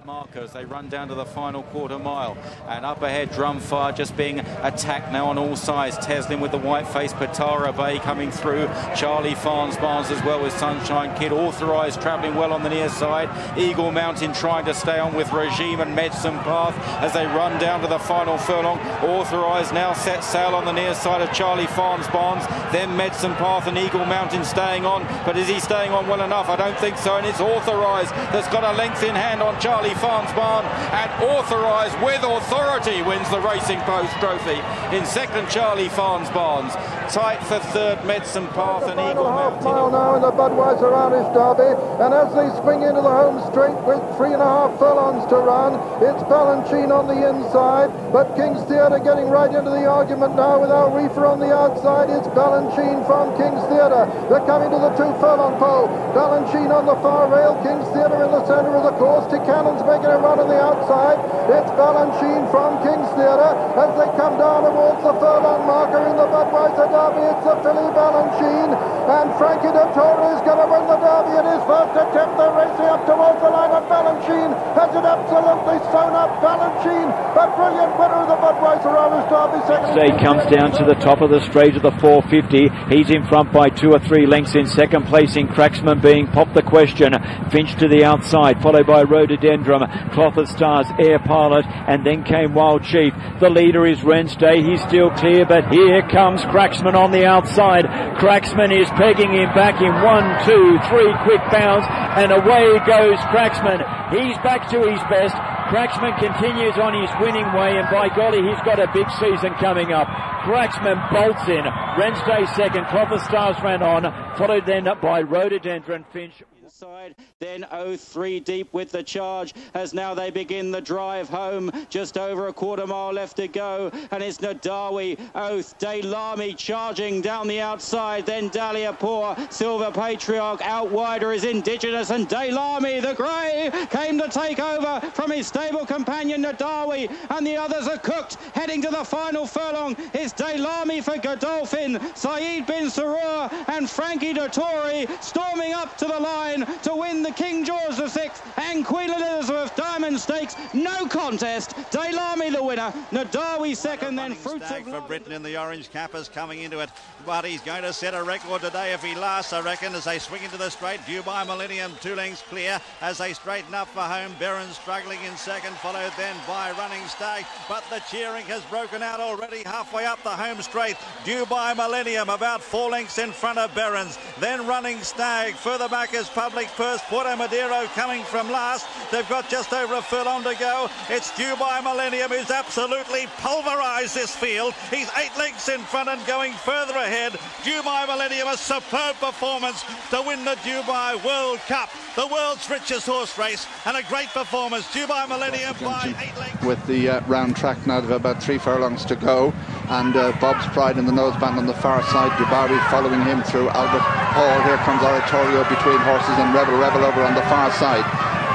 Markers, they run down to the final quarter mile, and up ahead Drumfire just being attacked now on all sides. Teslin with the white face, Patara Bay coming through, Charlie Farnes Barnes as well with Sunshine Kid. Authorised travelling well on the near side, Eagle Mountain trying to stay on with Regime and Medicine Path as they run down to the final furlong. Authorised now set sail on the near side of Charlie Farnes Barnes, then Medicine Path and Eagle Mountain staying on, but is he staying on well enough? I don't think so, and it's Authorised that's got a length in hand on Charlie Farnes Barnes, and Authorised with authority wins the Racing Post Trophy. In second, Charlie Farnes Barnes. Tight for third, Medicine Path and Eagle Mountain. Mile now in the Budweiser Irish Derby, and as they swing into the home straight with 3.5 furlongs to run, it's Balanchine on the inside, but King's Theatre getting right into the argument now with Al Reefer on the outside. It's Balanchine from King's Theatre. They're coming to the 2 furlong pole. Balanchine on the far rail, King's Theatre in the centre of the course. Cannon's making a run on the outside. It's Balanchine from King's Theatre as they come down towards the furlong marker in the Budweiser Derby. It's the filly Balanchine, and Frankie Dettori is going to win the Derby in his first attempt. They're racing up towards the line, and Balanchine has it absolutely sewn up. Balanchine, a brilliant winner of the Budweiser Irish Derby. Day comes down to the top of the straight of the 450. He's in front by 2 or 3 lengths. In second place in Cracksman being Pop the Question. Finch to the outside, followed by Rhododendron, Cloth of Stars, Air Pilot, and then came Wild Chief. The leader is Wednesday. He's still clear, but here comes Cracksman on the outside. Cracksman is pegging him back in 1, 2, 3 quick bounds, and away goes Cracksman. He's back to his best. Cracksman continues on his winning way, and by golly, he's got a big season coming up. Cracksman bolts in. Wednesday second. Cloth of Stars ran on, followed then by Rhododendron, Finch. Side, then 03 deep with the charge as now they begin the drive home. Just over a quarter mile left to go, and it's Nadawi, Oath, Daylami charging down the outside, then Dahlia Poor, Silver Patriarch out wider is Indigenous, and Daylami the grey came to take over from his stable companion Nadawi, and the others are cooked. Heading to the final furlong is Daylami for Godolphin, Saeed bin Sarur and Frankie Dettori storming up to the line to win the King George VI and Queen Elizabeth Diamond Stakes. No contest. Daylami the winner, Nadawi second, then Fruits of for Britain in the orange cap is coming into it, but he's going to set a record today if he lasts, I reckon, as they swing into the straight. Dubai Millennium 2 lengths clear as they straighten up for home. Berens struggling in second, followed then by Running Stag, but the cheering has broken out already halfway up the home straight. Dubai Millennium about 4 lengths in front of Berens, then Running Stag. Further back is Public First, Porto Madero coming from last. They've got just over a furlong to go. It's Dubai Millennium who's absolutely pulverised this field. He's 8 lengths in front and going further ahead. Dubai Millennium, a superb performance to win the Dubai World Cup, the world's richest horse race, and a great performance. Dubai Millennium by 8 lengths. With the round track now, they've about 3 furlongs to go, and Bob's Pride in the noseband on the far side. Dubai following him through Albert Hall. Here comes Oratorio between horses, and Rebel over on the far side.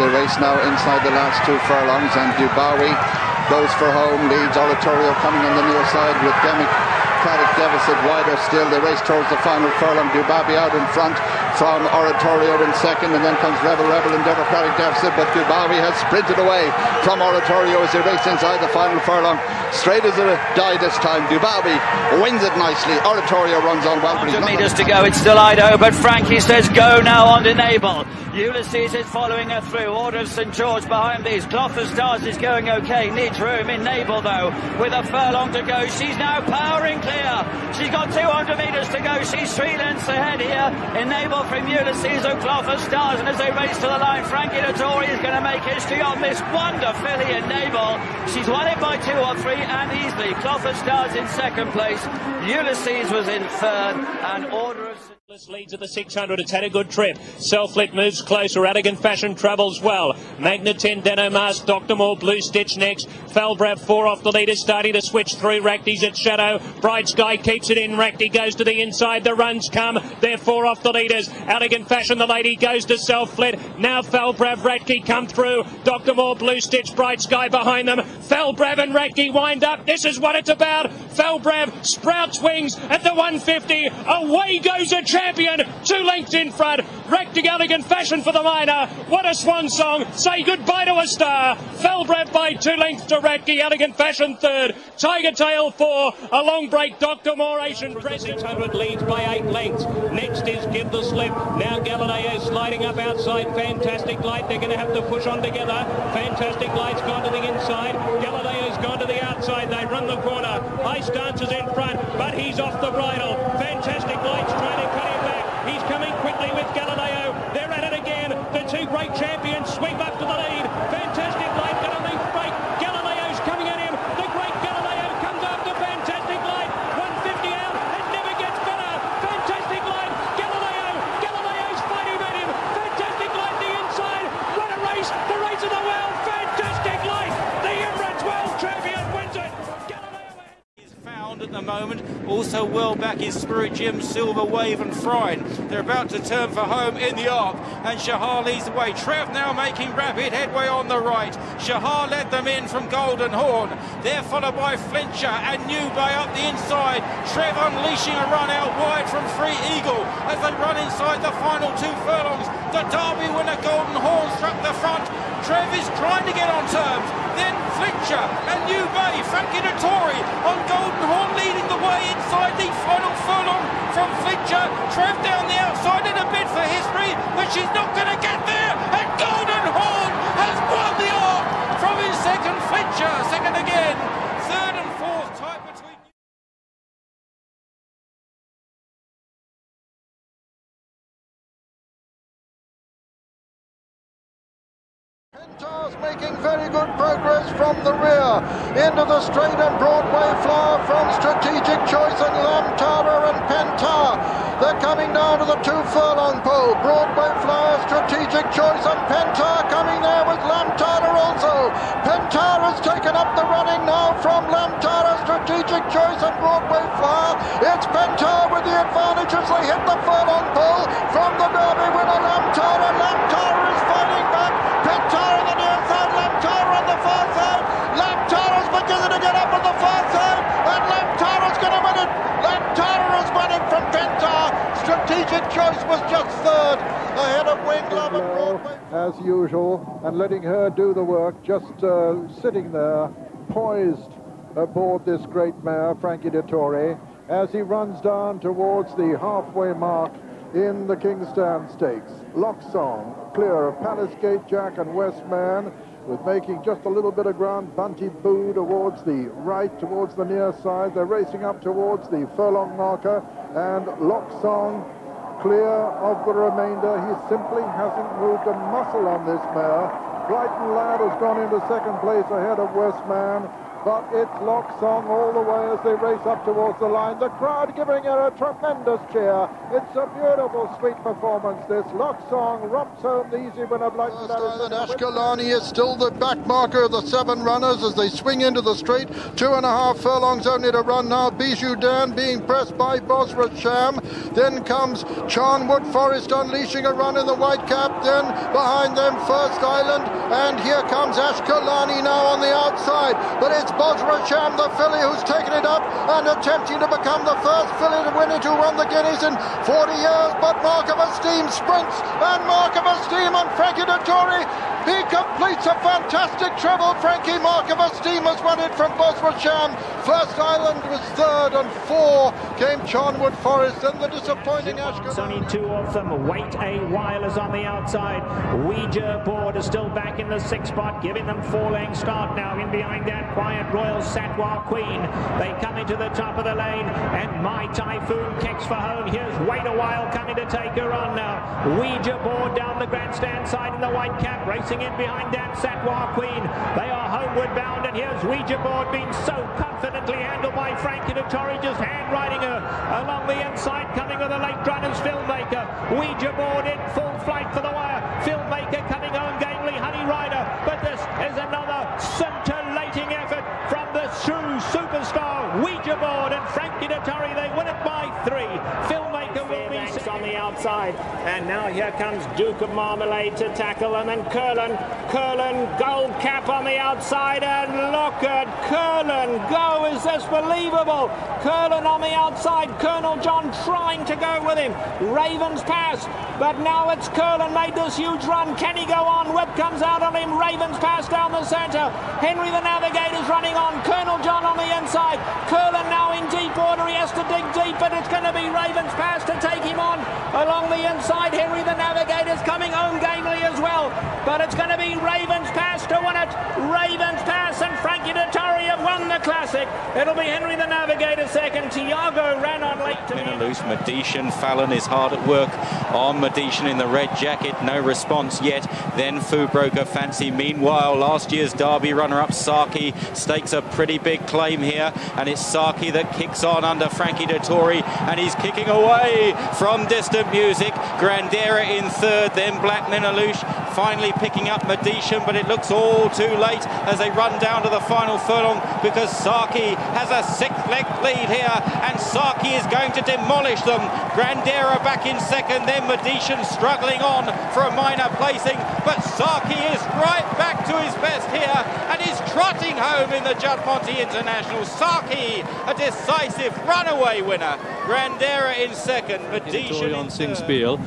The race now inside the last 2 furlongs, and Dubai goes for home, leads. Oratorio coming on the near side with Democratic Deficit wider still. The race towards the final furlong. Dubai out in front from Oratorio in second, and then comes Rebel and Democratic Deficit, but Dubai has sprinted away from Oratorio as they race inside the final furlong. Straight as a die this time. Dubai wins it nicely. Oratorio runs on well. 100 metres to go. It's still Idaho, but Frankie says go now on Enable. Ulysses is following her through. Order of St George behind these. Cloth of Stars is going okay. Needs room. Enable though, with a furlong to go. She's now powering clear. She's got 200 metres to go. She's 3 lengths ahead here. Enable from Ulysses of Cloth of Stars, and as they race to the line, Frankie Dettori is going to make history on this wonder filly Enable. She's won it by 2 or 3 and easily. Cloth of Stars in second place. Ulysses was in third, and Order of leads at the 600. It's had a good trip. Self-lit moves closer. Radigan Fashion travels well. Magna 10, Dano Mask, Dr. Moore, Blue Stitch next. Falbrav 4 off the leader, starting to switch through. Racty's at shadow. Bright Sky keeps it in. Racty goes to the inside. The runs come. They're 4 off the leaders. Elegant Fashion, the lady, goes to self-fled. Now Falbrav, Ratke come through. Dr. Moore, Blue Stitch, Bright Sky behind them. Falbrav and Ratke wind up. This is what it's about. Falbrav sprouts wings at the 150. Away goes a champion. 2 lengths in front. Ratke, Elegant Fashion for the minor. What a swan song. Say goodbye to a star. Falbrav by 2 lengths to Ratke, Elegant Fashion third. Tiger Tail 4. A long break. Dr. Moore, Asian Press. 600 leads by 8 lengths. Next is Give the Slip. Now Galileo sliding up outside. Fantastic Light. They're going to have to push on together. Fantastic Light's gone to the inside. Galileo's gone to the outside. They run the corner. High Stance is in front, but he's off the bridle. Fantastic Light's trying to cut him back. He's coming quickly with Galileo. They're at it again. The 2 great champions sweep up to the lead. Fantastic Light got a length break. Galileo's coming at him. The great Galileo comes after Fantastic Light. 150 out. It never gets better. Fantastic Light. Galileo's fighting at him. Fantastic Light the inside. What a race. The race of the world. Fantastic Light. The Emirates World Champion wins it. At the moment, also well back is Spirit Gem, Silver Wave and Frine. They're about to turn for home in the arc, and Shahar leads the way. Trev now making rapid headway on the right. Shahar led them in from Golden Horn. They're followed by Flincher and New Bay up the inside. Trev unleashing a run out wide from Free Eagle as they run inside the final 2 furlongs. The Derby winner Golden Horn struck the front. Trev is trying to get on terms. Then Flincher and New Bay, Frankie Dettori on Golden Horn leading the way inside the final furlong from Flincher. Trev down the outside in a bid for history, but she's not going to get there. And Golden Horn has won the arc from his second. Flincher, second again. Third and fourth tight between. Pentar's making very good progress from the rear into the straight and Broadway Flower from Strategic Choice and Lamtara and Pentar. They're coming down to the 2 furlong pole. Broadway Flower, Strategic Choice and Pentar coming there with Lamtara also. Pentar has taken up the running now from Lamtara, Strategic Choice and Broadway Flower. It's Pentar with the advantage as they hit the furlong pole from the Derby winner Lamtara. Lamtara is fighting back. Pentar on the near side, Lamtara on the far side. Lamtara's beginning to get up on the far side, and Lamtara's going to win it. Lamtara is winning from Pentar. Strategic Choice was just third, ahead of Wing Love and Broadway. As usual, and letting her do the work, just sitting there, poised aboard this great mare, Frankie Dettori, as he runs down towards the halfway mark in the Kingston Stakes. Locksong clear of Palace Gate Jack and Westman, with making just a little bit of ground. Bunty Boo towards the right, towards the near side. They're racing up towards the furlong marker, and Locksong clear of the remainder. He simply hasn't moved a muscle on this mare. Brighton Lad has gone into second place ahead of Westman, but it's Locksong all the way as they race up towards the line. The crowd giving her a tremendous cheer. It's a beautiful, sweet performance, this. Locksong romps home the easy winner. First Island Ashkelani is still the back marker of the 7 runners as they swing into the straight. 2.5 furlongs only to run now. Bijou Dan being pressed by Bosworth Sham. Then comes Charnwood Forest unleashing a run in the white cap. Then behind them First Island, and here comes Ashkelani now on the outside. But it's Bosworth Sham, the filly, who's taken it up and attempting to become the first filly to win it, who won the Guineas in 40 years. But Mark of Esteem sprints, and Mark of Esteem on Frankie Dettori. He completes a fantastic treble. Frankie, Mark of Esteem has won it from Bosworth Sham. First Island was third, and 4 came Charnwood Forest, and the disappointing Ashkelani. Only 2 of them. Wait a while is on the outside. Ouija Board is still back in the 6th spot, giving them 4-length start now. In behind that, Quiet Royal Satwa Queen. They come into the top of the lane, and My Typhoon kicks for home. Here's Wait a While coming to take her on now. Ouija Board down the grandstand side in the white cap, racing in behind that Satwa Queen. They are homeward bound, and here's Ouija Board being so confidently handled by Frankie Dettori, just hand-riding her along the inside, coming with a late runner's Filmmaker. Ouija Board in full flight for the wire. Filmmaker coming on gamely. Honey rider, but this is another scintillating effort from the true superstar Ouija board and Frankie Dettori. They win it by 3. Filmmaker will be on the outside, and now here comes Duke of Marmalade to tackle, and then Curlin Gold Cap on the outside, and look at Curlin go. Is this believable? Curlin on the outside, Colonel John trying to go with him. Ravens pass, but now it's Curlin made this huge run. Can he go on? Whip comes out on him. Ravens pass down the centre. Henry the Navigator's running on. Colonel John on the inside. Curlin now in deep water. He has to dig deep, but it's going to be Ravens pass to take him on along the inside. Henry the Navigator's coming home gamely as well, but it's going to be Ravens pass to win it. Ravens pass, and Frankie Dettori have won the classic. It'll be Henry the Navigator second. Tiago ran on late to in a loose. Medician Fallon is hard at work on Medician in the red jacket. No response yet. Then Fubroker Fancy. Meanwhile, last year's Derby runner-up Saki stakes a pretty big claim here, and it's Saki that kicks on under Frankie Dettori, and he's kicking away from Distant Music. Grandera in third, then Black Minalouche finally picking up Medician, but it looks all too late as they run down to the final furlong, because Saki has a 6-leg lead here, and Saki is going to demolish them. Grandera back in second, then Medician struggling on for a minor placing, but Saki is right back to his best here and is trotting home in the Judd Monty International. Saki, a decisive runaway winner. Grandera in second, Medician on Singspiel.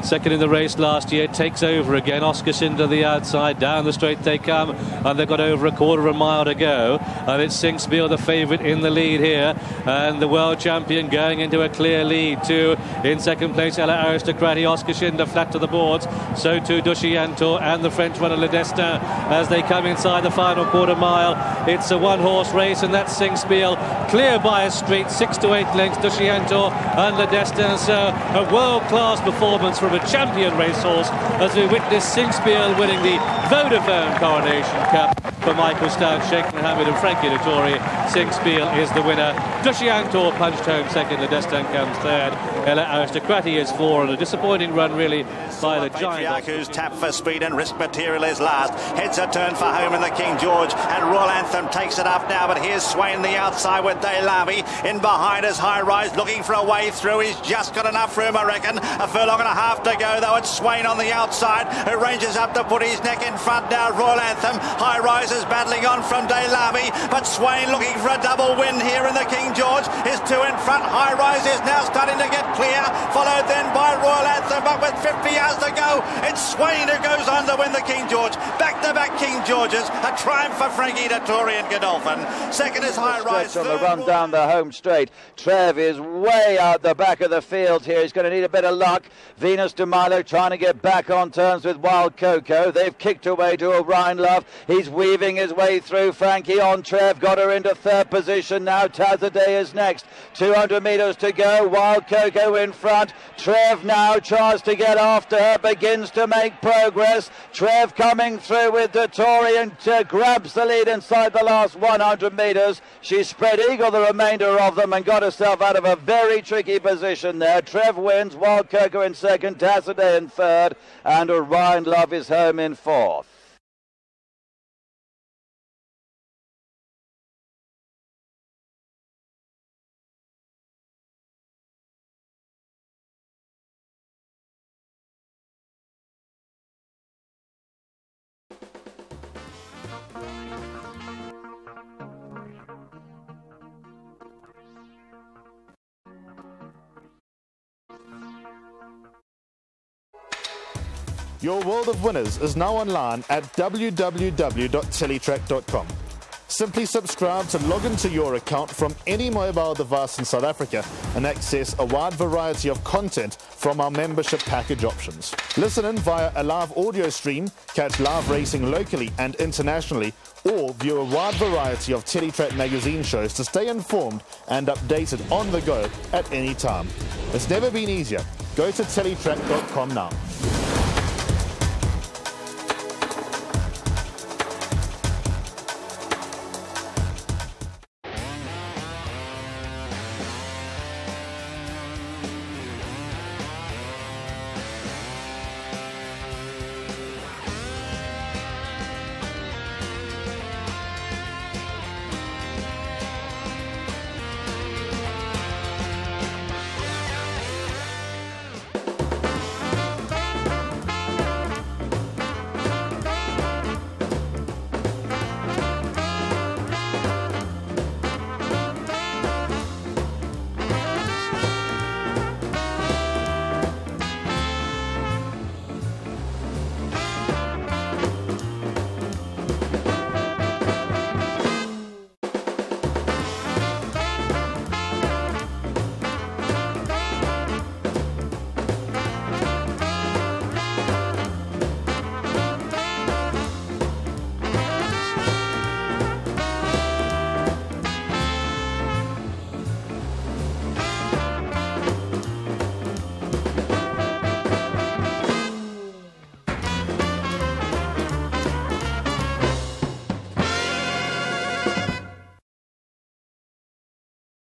Second in the race last year, takes over again. Oscarson to the outside, down the straight they come, and they've got over a quarter of a mile to go, and it's Singspiel, the favourite, in the lead here, and the world champion going into a clear lead too. In second place, Ella Aristocrati. Oscarson flat to the boards, so too Duscianto and the French runner Le Destin as they come inside the final quarter mile. It's a one-horse race, and that's Singspiel clear by a straight 6 to 8 lengths. Duscianto and Le Destin, so a world-class performance from a champion racehorse as we witness Singspiel winning the Vodafone Coronation Cup for Michael Stout, Sheikh Mohammed and Frankie Dettori. Singspiel is the winner. Duscianto punched home second. Le Destin comes third. Ella Aristocrati is 4, and a disappointing run really by the giant. Patriarchus tap for speed, and Risk Material is last. Heads a turn for home in the King George, and Royal Anthem takes it up now, but here's Swain the outside with De Lamy. In behind is High Rise looking for a way through. He's just got enough room, I reckon. A furlong and a half to go, though. It's Swain on the outside who ranges up to put his neck in front now. Royal Anthem. High Rise is battling on from De Lamy, but Swain looking for a double win here in the King George. Is 2 in front. High Rise is now starting to get clear, followed then by Royal Anthem, but with 50 yards to go, it's Swain who goes on to win the King George. Back-to-back King Georges. A triumph for Frankie Dettori and Godolphin. Second is High Rise. On the run down the home straight. Trev is way out the back of the field here. He's going to need a bit of luck. Venus de Milo trying to get back on terms with Wild Coco. They've kicked away to Orion Love. He's weaving his way through. Frankie on Trev. Got her into third position now. Tazadeh is next. 200 metres to go. Wild Coco in front. Trev now tries to get after her. Begins to make progress. Trev coming through with Dettori and grabs the lead inside the last 100 metres. She spread eagle the remainder of them and got herself out of a very tricky position there. Trev wins. Wild Coco in second. Tazadeh in third. And Orion Love is home in fourth. Your world of winners is now online at www.teletrack.com. Simply subscribe to log into your account from any mobile device in South Africa and access a wide variety of content from our membership package options. Listen in via a live audio stream, catch live racing locally and internationally, or view a wide variety of Teletrack magazine shows to stay informed and updated on the go at any time. It's never been easier. Go to teletrack.com now.